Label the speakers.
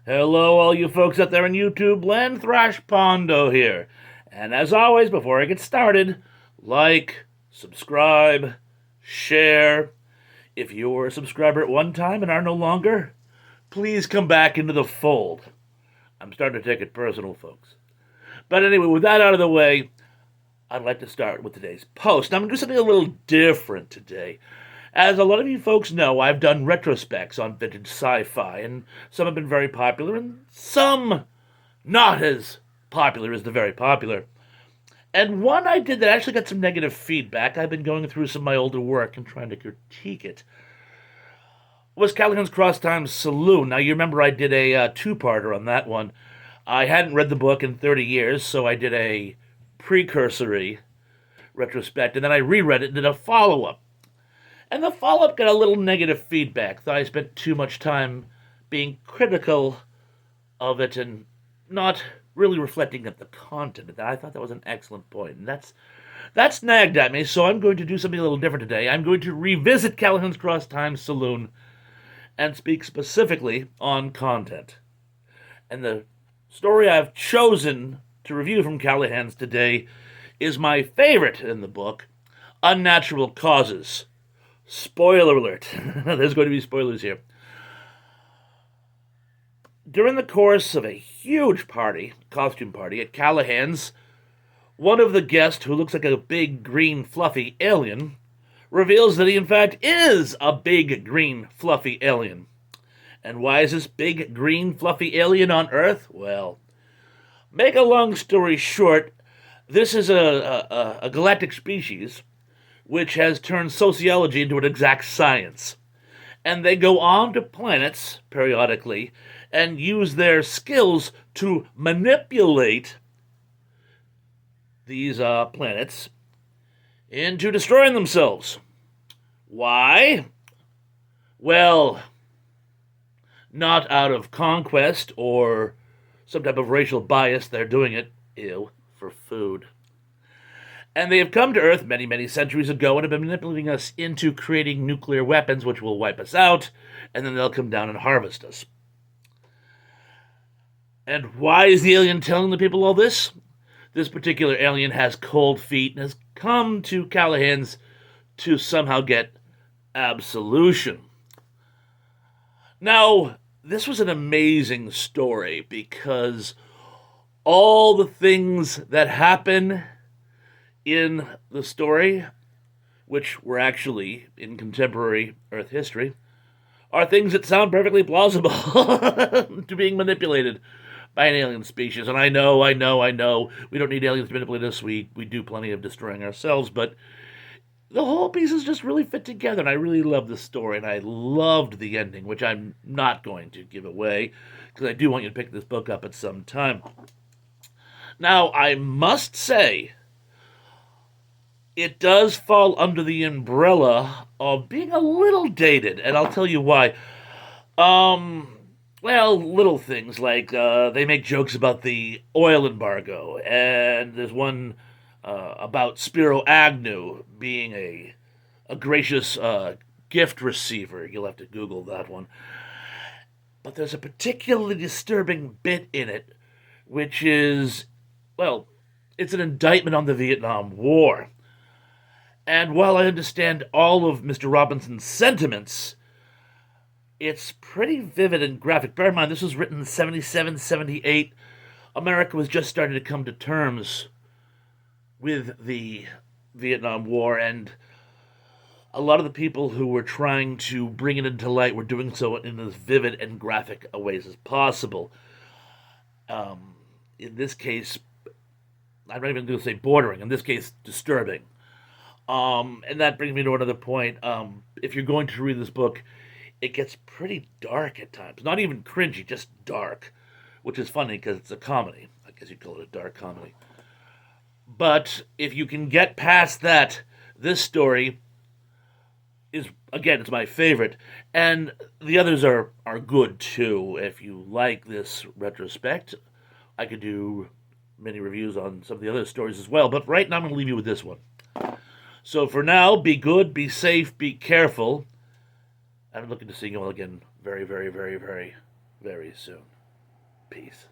Speaker 1: Hello, all you folks out there in YouTube land. Thrash Pondo here. And as always, before I get started, like, subscribe, share. If you were a subscriber at one time and are no longer, please come back into the fold. I'm starting to take it personal, folks. But anyway, with that out of the way, I'd like to start with today's post. I'm going to do something a little different today. As a lot of you folks know, I've done retrospects on vintage sci-fi, and some have been very popular, and some not as popular as the very popular. And one I did that actually got some negative feedback. I've been going through some of my older work and trying to critique it. Was Callahan'S Crosstime Saloon. Now, you remember I did a two-parter on that one. I hadn't read the book in 30 years, so I did a precursory retrospect, and then I reread it and did a follow-up. And the follow up got a little negative feedback. Thought I spent too much time being critical of it and not really reflecting at the content. I thought that was an excellent point. And that's nagged at me, so I'm going to do something a little different today. I'm going to revisit Callahan's Crosstime Saloon and speak specifically on content. And the story I've chosen to review from Callahan's today is my favorite in the book, Unnatural Causes. Spoiler alert. There's going to be spoilers here. During the course of a huge party, costume party, at Callahan's, one of the guests, who looks like a big, green, fluffy alien, reveals that he in fact is a big, green, fluffy alien. And why is this big, green, fluffy alien on Earth? Well, make a long story short, this is a galactic species which has turned sociology into an exact science. And they go on to planets periodically and use their skills to manipulate these planets into destroying themselves. Why? Well, not out of conquest or some type of racial bias. They're doing it, for food. And they have come to Earth many, many centuries ago and have been manipulating us into creating nuclear weapons which will wipe us out, and then they'll come down and harvest us. And why is the alien telling the people all this? This particular alien has cold feet and has come to Callahan's to somehow get absolution. Now, this was an amazing story because all the things that happen in the story, which were actually in contemporary Earth history, are things that sound perfectly plausible to being manipulated by an alien species. And I know, we don't need aliens to manipulate us. We do plenty of destroying ourselves, but the whole pieces just really fit together, and I really love the story, and I loved the ending, which I'm not going to give away, because I do want you to pick this book up at some time. Now, I must say, it does fall under the umbrella of being a little dated, and I'll tell you why. Well, little things like they make jokes about the oil embargo, and there's one about Spiro Agnew being a gracious gift receiver. You'll have to Google that one. But there's a particularly disturbing bit in it, which is, well, it's an indictment on the Vietnam War. And while I understand all of Mr. Robinson's sentiments, it's pretty vivid and graphic. Bear in mind, this was written in 77, 78. America was just starting to come to terms with the Vietnam War, and a lot of the people who were trying to bring it into light were doing so in as vivid and graphic a ways as possible. In this case, I'm not even going to say bordering, in this case, disturbing. And that brings me to another point. If you're going to read this book, it gets pretty dark at times. Not even cringy, just dark. Which is funny because it's a comedy. I guess you'd call it a dark comedy. But if you can get past that, this story is, again, it's my favorite. And the others are good too. If you like this retrospect, I could do many reviews on some of the other stories as well. But right now I'm going to leave you with this one. So for now, be good, be safe, be careful. I'm looking to see you all again very, very, very, very, very soon. Peace.